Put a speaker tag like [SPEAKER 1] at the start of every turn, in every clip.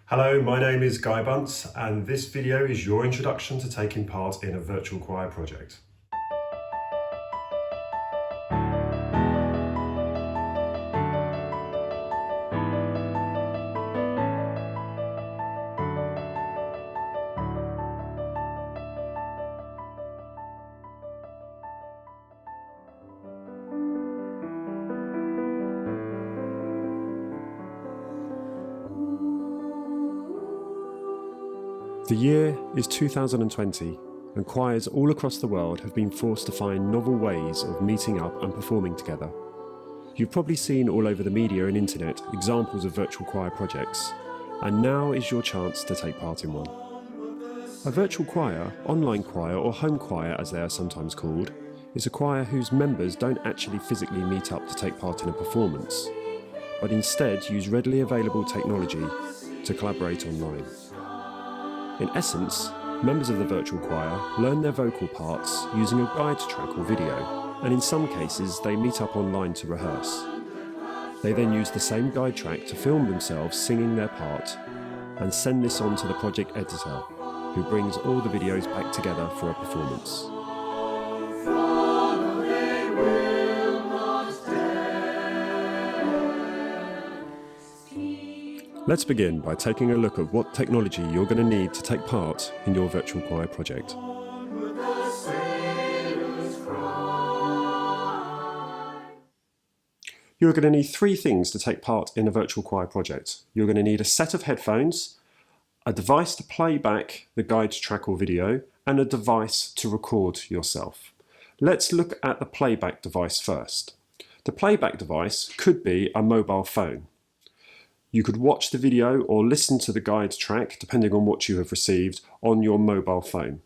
[SPEAKER 1] Hello, my name is Guy Bunce, and this video is your introduction to taking part in a virtual choir project. The year is 2020, and choirs all across the world have been forced to find novel ways of meeting up and performing together. You've probably seen all over the media and internet examples of virtual choir projects, and now is your chance to take part in one. A virtual choir, online choir, or home choir as they are sometimes called, is a choir whose members don't actually physically meet up to take part in a performance, but instead use readily available technology to collaborate online. In essence, members of the virtual choir learn their vocal parts using a guide track or video, and in some cases they meet up online to rehearse. They then use the same guide track to film themselves singing their part and send this on to the project editor, who brings all the videos back together for a performance. Let's begin by taking a look at what technology you're going to need to take part in your virtual choir project. You're going to need three things to take part in a virtual choir project. You're going to need a set of headphones, a device to play back the guide track or video, and a device to record yourself. Let's look at the playback device first. The playback device could be a mobile phone. You could watch the video or listen to the guide track, depending on what you have received, on your mobile phone.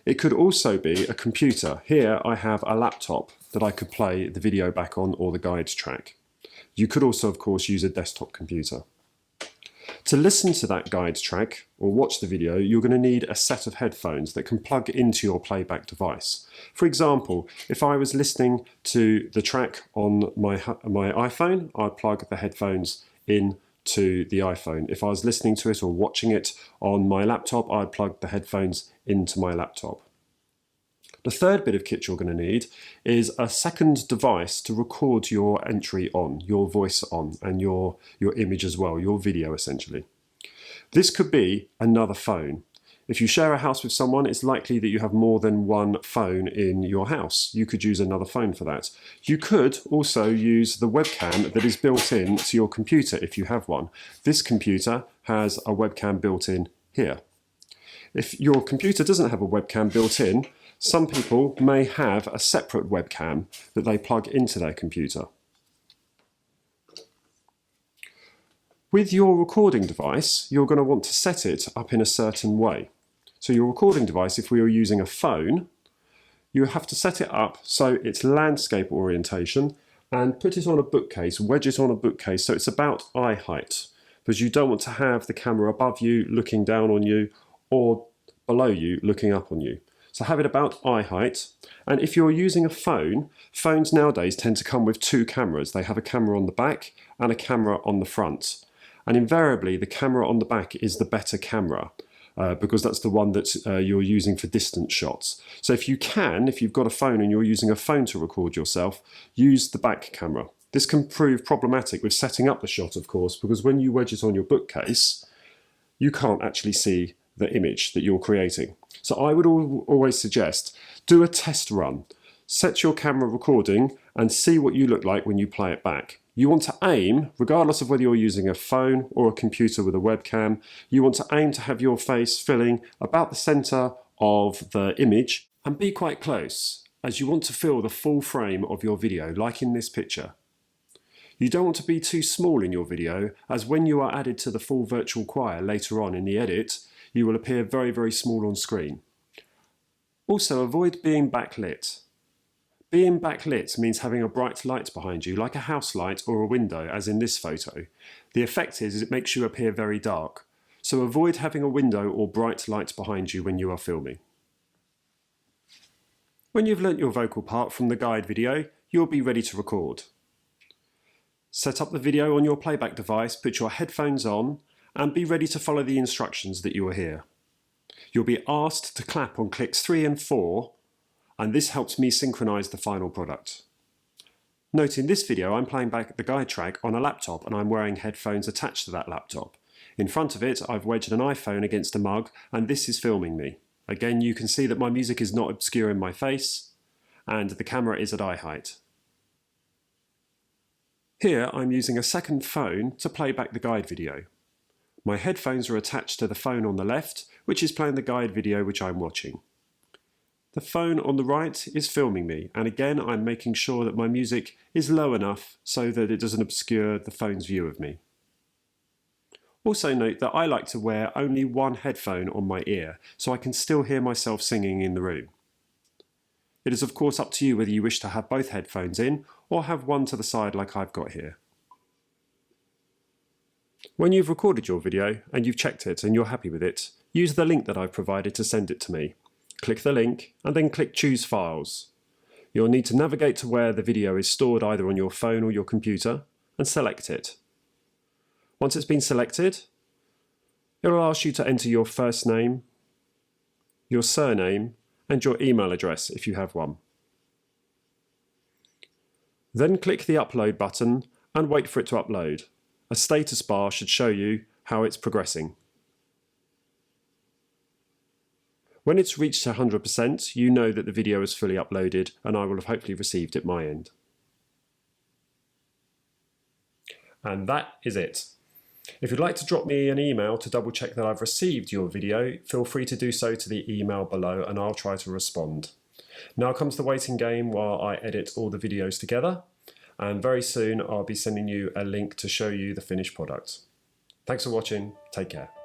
[SPEAKER 1] It could also be a computer. Here I have a laptop that I could play the video back on, or the guide track. You could also, of course, use a desktop computer. To listen to that guide track or watch the video, you're going to need a set of headphones that can plug into your playback device. For example, if I was listening to the track on my iPhone, I'd plug the headphones in to the iPhone. If I was listening to it or watching it on my laptop, I'd plug the headphones into my laptop. The third bit of kit you're going to need is a second device to record your entry on, your voice on, and your image as well, your video essentially. This could be another phone. If you share a house with someone, it's likely that you have more than one phone in your house. You could use another phone for that. You could also use the webcam that is built in to your computer if you have one. This computer has a webcam built in here. If your computer doesn't have a webcam built in, some people may have a separate webcam that they plug into their computer. With your recording device, you're going to want to set it up in a certain way. So your recording device, if we were using a phone, you have to set it up so it's landscape orientation and put it on a bookcase, wedge it on a bookcase so it's about eye height, because you don't want to have the camera above you looking down on you or below you looking up on you. So have it about eye height. And if you're using a phone, phones nowadays tend to come with two cameras. They have a camera on the back and a camera on the front. And invariably the camera on the back is the better camera. Because that's the one that you're using for distance shots. So if you've got a phone and you're using a phone to record yourself, use the back camera. This can prove problematic with setting up the shot, of course, because when you wedge it on your bookcase, you can't actually see the image that you're creating. So I would always suggest, do a test run. Set your camera recording and see what you look like when you play it back. You want to aim, regardless of whether you're using a phone or a computer with a webcam, you want to aim to have your face filling about the center of the image and be quite close, as you want to fill the full frame of your video, like in this picture. You don't want to be too small in your video, as when you are added to the full virtual choir later on in the edit, you will appear very, very small on screen. Also, avoid being backlit. Being backlit means having a bright light behind you, like a house light or a window, as in this photo. The effect is it makes you appear very dark. So avoid having a window or bright light behind you when you are filming. When you've learnt your vocal part from the guide video, you'll be ready to record. Set up the video on your playback device, put your headphones on, and be ready to follow the instructions that you will hear. You'll be asked to clap on clicks 3 and 4, and this helps me synchronise the final product. Note in this video I'm playing back the guide track on a laptop and I'm wearing headphones attached to that laptop. In front of it I've wedged an iPhone against a mug and this is filming me. Again, you can see that my music is not obscuring my face and the camera is at eye height. Here I'm using a second phone to play back the guide video. My headphones are attached to the phone on the left, which is playing the guide video which I'm watching. The phone on the right is filming me, and again I'm making sure that my music is low enough so that it doesn't obscure the phone's view of me. Also note that I like to wear only one headphone on my ear, so I can still hear myself singing in the room. It is of course up to you whether you wish to have both headphones in, or have one to the side like I've got here. When you've recorded your video, and you've checked it and you're happy with it, use the link that I've provided to send it to me. Click the link and then click Choose Files. You'll need to navigate to where the video is stored either on your phone or your computer and select it. Once it's been selected, it will ask you to enter your first name, your surname and your email address if you have one. Then click the Upload button and wait for it to upload. A status bar should show you how it's progressing. When it's reached 100%, you know that the video is fully uploaded and I will have hopefully received it my end. And that is it. If you'd like to drop me an email to double check that I've received your video, feel free to do so to the email below and I'll try to respond. Now comes the waiting game while I edit all the videos together, and very soon I'll be sending you a link to show you the finished product. Thanks for watching, take care.